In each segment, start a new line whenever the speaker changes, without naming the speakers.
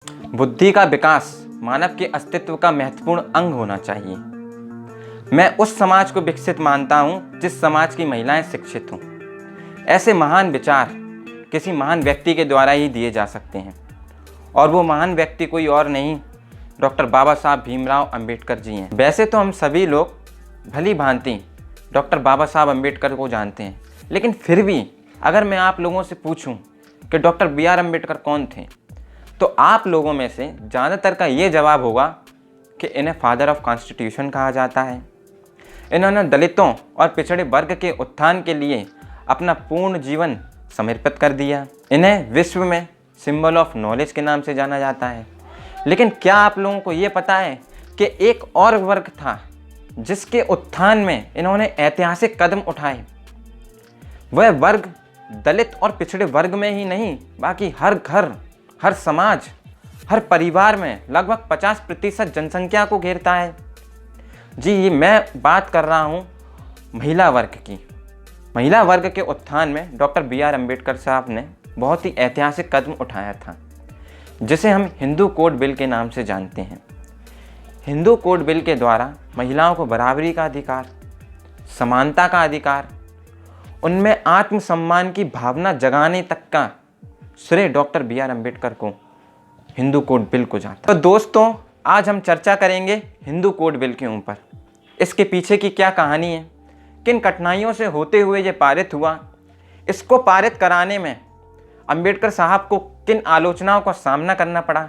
बुद्धि का विकास मानव के अस्तित्व का महत्वपूर्ण अंग होना चाहिए। मैं उस समाज को विकसित मानता हूँ जिस समाज की महिलाएं शिक्षित हों। ऐसे महान विचार किसी महान व्यक्ति के द्वारा ही दिए जा सकते हैं, और वो महान व्यक्ति कोई और नहीं, डॉक्टर बाबा साहब भीमराव अंबेडकर जी हैं। वैसे तो हम सभी लोग भली भांति डॉक्टर बाबा साहब अंबेडकर को जानते हैं, लेकिन फिर भी अगर मैं आप लोगों से पूछूं कि डॉक्टर BR अम्बेडकर कौन थे, तो आप लोगों में से ज़्यादातर का ये जवाब होगा कि इन्हें फादर ऑफ कॉन्स्टिट्यूशन कहा जाता है। इन्होंने दलितों और पिछड़े वर्ग के उत्थान के लिए अपना पूर्ण जीवन समर्पित कर दिया। इन्हें विश्व में सिंबल ऑफ नॉलेज के नाम से जाना जाता है। लेकिन क्या आप लोगों को ये पता है कि एक और वर्ग था जिसके उत्थान में इन्होंने ऐतिहासिक कदम उठाए? वह वर्ग दलित और पिछड़े वर्ग में ही नहीं, बाकी हर घर, हर समाज, हर परिवार में लगभग 50% जनसंख्या को घेरता है। जी, ये मैं बात कर रहा हूँ महिला वर्ग की। महिला वर्ग के उत्थान में डॉक्टर BR अम्बेडकर साहब ने बहुत ही ऐतिहासिक कदम उठाया था, जिसे हम हिंदू कोड बिल के नाम से जानते हैं। हिंदू कोड बिल के द्वारा महिलाओं को बराबरी का अधिकार, समानता का अधिकार, उनमें आत्मसम्मान की भावना जगाने तक का श्रेय डॉक्टर BR अम्बेडकर को, हिंदू कोड बिल को जाता है। तो दोस्तों, आज हम चर्चा करेंगे हिंदू कोड बिल के ऊपर। इसके पीछे की क्या कहानी है, किन कठिनाइयों से होते हुए ये पारित हुआ, इसको पारित कराने में अम्बेडकर साहब को किन आलोचनाओं का सामना करना पड़ा,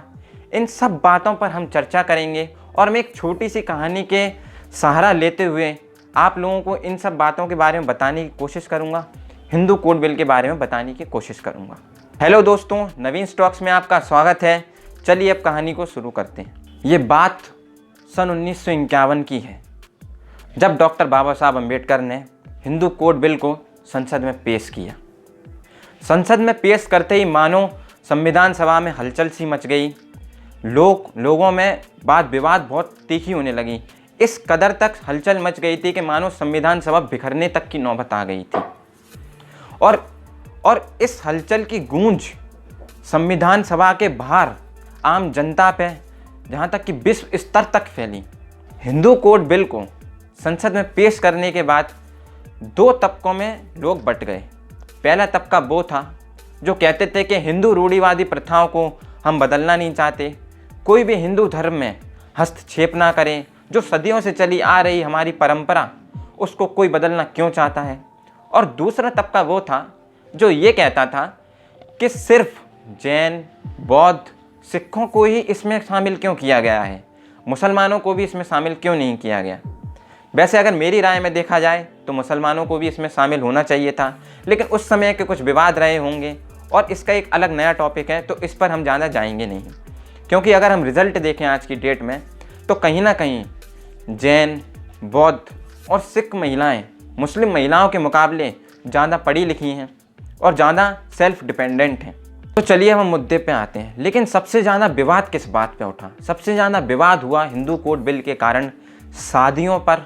इन सब बातों पर हम चर्चा करेंगे। और मैं एक छोटी सी कहानी के सहारा लेते हुए आप लोगों को इन सब बातों के बारे में बताने की कोशिश करूंगा, हिंदू कोड बिल के बारे में बताने की कोशिश करूंगा। हेलो दोस्तों, नवीन स्टॉक्स में आपका स्वागत है। चलिए अब कहानी को शुरू करते हैं। ये बात सन 1951 की है, जब डॉक्टर बाबा साहब अम्बेडकर ने हिंदू कोड बिल को संसद में पेश किया। संसद में पेश करते ही मानो संविधान सभा में हलचल सी मच गई। लोगों में वाद विवाद बहुत तीखी होने लगी। इस कदर तक हलचल मच गई थी कि मानो संविधान सभा बिखरने तक की नौबत आ गई थी। और इस हलचल की गूंज संविधान सभा के बाहर आम जनता पे, जहाँ तक कि विश्व स्तर तक फैली। हिंदू कोड बिल को संसद में पेश करने के बाद दो तबकों में लोग बंट गए। पहला तबका वो था जो कहते थे कि हिंदू रूढ़िवादी प्रथाओं को हम बदलना नहीं चाहते, कोई भी हिंदू धर्म में हस्तक्षेप ना करे, जो सदियों से चली आ रही हमारी परंपरा, उसको कोई बदलना क्यों चाहता है। और दूसरा तबका वो था जो ये कहता था कि सिर्फ जैन, बौद्ध, सिखों को ही इसमें शामिल क्यों किया गया है, मुसलमानों को भी इसमें शामिल क्यों नहीं किया गया। वैसे अगर मेरी राय में देखा जाए तो मुसलमानों को भी इसमें शामिल होना चाहिए था, लेकिन उस समय के कुछ विवाद रहे होंगे और इसका एक अलग नया टॉपिक है, तो इस पर हम ज़्यादा जाएंगे नहीं। क्योंकि अगर हम रिज़ल्ट देखें आज की डेट में, तो कहीं ना कहीं जैन, बौद्ध और सिख महिलाएं मुस्लिम महिलाओं के मुकाबले ज़्यादा पढ़ी लिखी हैं और ज़्यादा सेल्फ डिपेंडेंट हैं। तो चलिए हम मुद्दे पे आते हैं। लेकिन सबसे ज़्यादा विवाद किस बात पे उठा? सबसे ज़्यादा विवाद हुआ हिंदू कोड बिल के कारण शादियों पर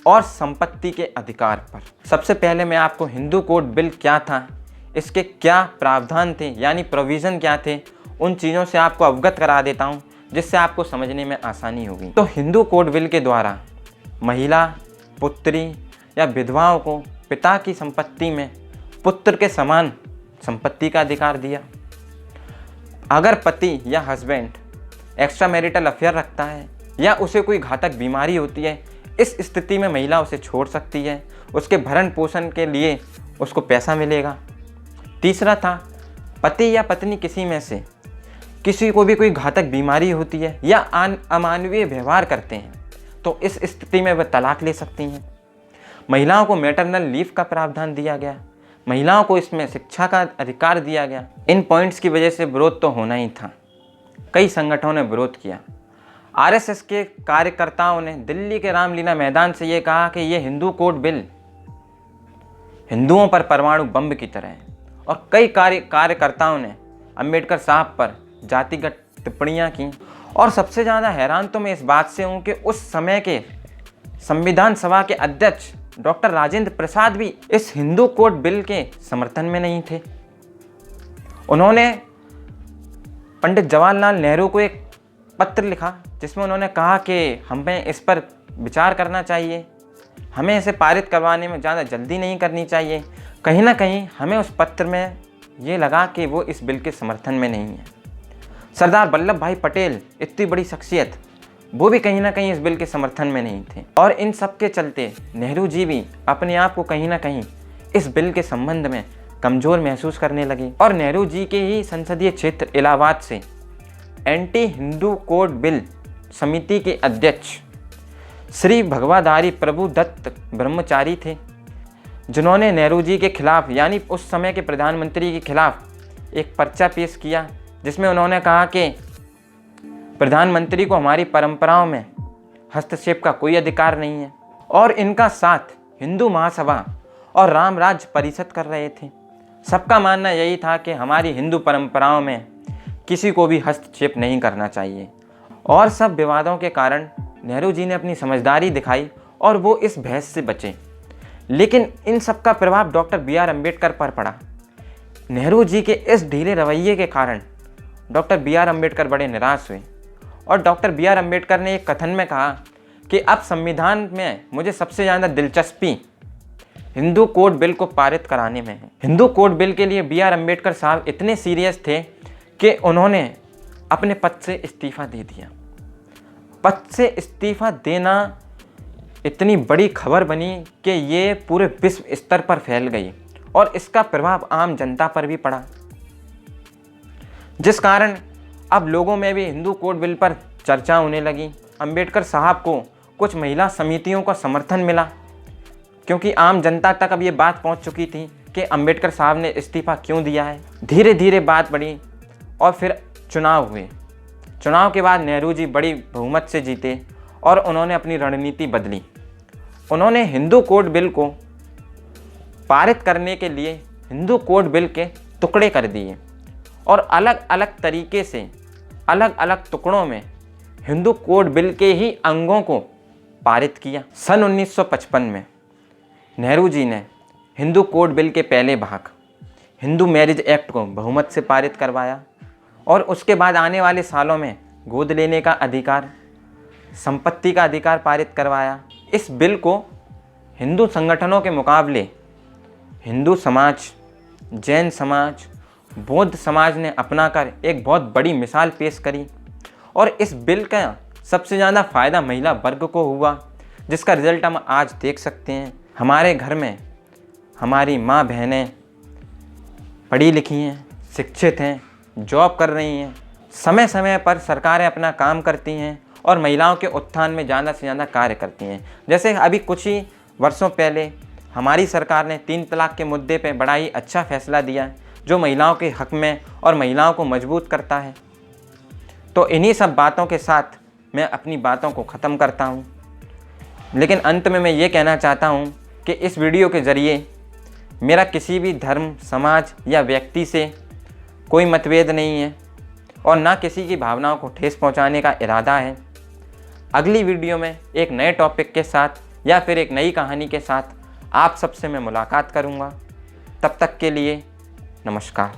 और संपत्ति के अधिकार पर। सबसे पहले मैं आपको हिंदू कोड बिल क्या था, इसके क्या प्रावधान थे, यानी प्रोविज़न क्या थे, उन चीज़ों से आपको अवगत करा देता हूँ, जिससे आपको समझने में आसानी होगी। तो हिंदू कोड बिल के द्वारा महिला, पुत्री या विधवाओं को पिता की संपत्ति में पुत्र के समान संपत्ति का अधिकार दिया। अगर पति या हस्बैंड एक्स्ट्रा मैरिटल अफेयर रखता है या उसे कोई घातक बीमारी होती है, इस स्थिति में महिला उसे छोड़ सकती है, उसके भरण पोषण के लिए उसको पैसा मिलेगा। तीसरा था, पति या पत्नी किसी में से किसी को भी कोई घातक बीमारी होती है या अमानवीय व्यवहार करते हैं, तो इस स्थिति में वह तलाक ले सकती हैं। महिलाओं को मैटरनल लीव का प्रावधान दिया गया। महिलाओं को इसमें शिक्षा का अधिकार दिया गया। इन पॉइंट्स की वजह से विरोध तो होना ही था। कई संगठनों ने विरोध किया। RSS के कार्यकर्ताओं ने दिल्ली के रामलीला मैदान से ये कहा कि ये हिंदू कोड बिल हिंदुओं पर परमाणु बम की तरह है। और कई कार्यकर्ताओं ने अम्बेडकर साहब पर जातिगत टिप्पणियाँ की। और सबसे ज़्यादा हैरान तो मैं इस बात से हूँ कि उस समय के संविधान सभा के अध्यक्ष डॉक्टर राजेंद्र प्रसाद भी इस हिंदू कोड बिल के समर्थन में नहीं थे। उन्होंने पंडित जवाहरलाल नेहरू को एक पत्र लिखा जिसमें उन्होंने कहा कि हमें इस पर विचार करना चाहिए, हमें इसे पारित करवाने में ज़्यादा जल्दी नहीं करनी चाहिए। कहीं ना कहीं हमें उस पत्र में ये लगा कि वो इस बिल के समर्थन में नहीं है। सरदार वल्लभ भाई पटेल, इतनी बड़ी शख्सियत, वो भी कहीं ना कहीं इस बिल के समर्थन में नहीं थे। और इन सब के चलते नेहरू जी भी अपने आप को कहीं ना कहीं इस बिल के संबंध में कमज़ोर महसूस करने लगे। और नेहरू जी के ही संसदीय क्षेत्र इलाहाबाद से एंटी हिंदू कोड बिल समिति के अध्यक्ष श्री भगवाधारी प्रभु दत्त ब्रह्मचारी थे, जिन्होंने नेहरू जी के खिलाफ यानी उस समय के प्रधानमंत्री के खिलाफ एक पर्चा पेश किया, जिसमें उन्होंने कहा कि प्रधानमंत्री को हमारी परंपराओं में हस्तक्षेप का कोई अधिकार नहीं है। और इनका साथ हिंदू महासभा और राम राज्य परिषद कर रहे थे। सबका मानना यही था कि हमारी हिंदू परंपराओं में किसी को भी हस्तक्षेप नहीं करना चाहिए। और सब विवादों के कारण नेहरू जी ने अपनी समझदारी दिखाई और वो इस बहस से बचे। लेकिन इन सब का प्रभाव डॉक्टर बी.आर. अम्बेडकर पर पड़ा। नेहरू जी के इस ढीले रवैये के कारण डॉक्टर बी.आर. अम्बेडकर बड़े निराश हुए और डॉक्टर बी.आर. अम्बेडकर ने एक कथन में कहा कि अब संविधान में मुझे सबसे ज़्यादा दिलचस्पी हिंदू कोड बिल को पारित कराने में है। हिंदू कोड बिल के लिए बी.आर. अम्बेडकर साहब इतने सीरियस थे कि उन्होंने अपने पद से इस्तीफ़ा दे दिया। पद से इस्तीफ़ा देना इतनी बड़ी खबर बनी कि ये पूरे विश्व स्तर पर फैल गई और इसका प्रभाव आम जनता पर भी पड़ा, जिस कारण अब लोगों में भी हिंदू कोड बिल पर चर्चा होने लगी। अम्बेडकर साहब को कुछ महिला समितियों का समर्थन मिला, क्योंकि आम जनता तक अब ये बात पहुंच चुकी थी कि अम्बेडकर साहब ने इस्तीफ़ा क्यों दिया है। धीरे धीरे बात बढ़ी और फिर चुनाव हुए। चुनाव के बाद नेहरू जी बड़ी बहुमत से जीते और उन्होंने अपनी रणनीति बदली। उन्होंने हिंदू कोड बिल को पारित करने के लिए हिंदू कोड बिल के टुकड़े कर दिए और अलग अलग तरीके से अलग अलग टुकड़ों में हिंदू कोड बिल के ही अंगों को पारित किया। सन 1955 में नेहरू जी ने हिंदू कोड बिल के पहले भाग हिंदू मैरिज एक्ट को बहुमत से पारित करवाया और उसके बाद आने वाले सालों में गोद लेने का अधिकार, संपत्ति का अधिकार पारित करवाया। इस बिल को हिंदू संगठनों के मुकाबले हिंदू समाज, जैन समाज, बौद्ध समाज ने अपनाकर एक बहुत बड़ी मिसाल पेश करी और इस बिल का सबसे ज़्यादा फ़ायदा महिला वर्ग को हुआ, जिसका रिज़ल्ट हम आज देख सकते हैं। हमारे घर में हमारी माँ बहनें पढ़ी लिखी हैं, शिक्षित हैं, जॉब कर रही हैं, समय समय पर सरकारें अपना काम करती हैं और महिलाओं के उत्थान में ज़्यादा से ज़्यादा कार्य करती हैं। जैसे अभी कुछ ही वर्षों पहले हमारी सरकार ने 3 तलाक के मुद्दे पे बड़ा ही अच्छा फैसला दिया, जो महिलाओं के हक़ में और महिलाओं को मजबूत करता है। तो इन्हीं सब बातों के साथ मैं अपनी बातों को ख़त्म करता हूँ, लेकिन अंत में मैं ये कहना चाहता हूँ कि इस वीडियो के ज़रिए मेरा किसी भी धर्म, समाज या व्यक्ति से कोई मतभेद नहीं है और ना किसी की भावनाओं को ठेस पहुंचाने का इरादा है। अगली वीडियो में एक नए टॉपिक के साथ या फिर एक नई कहानी के साथ आप सबसे मैं मुलाकात करूंगा। तब तक के लिए नमस्कार।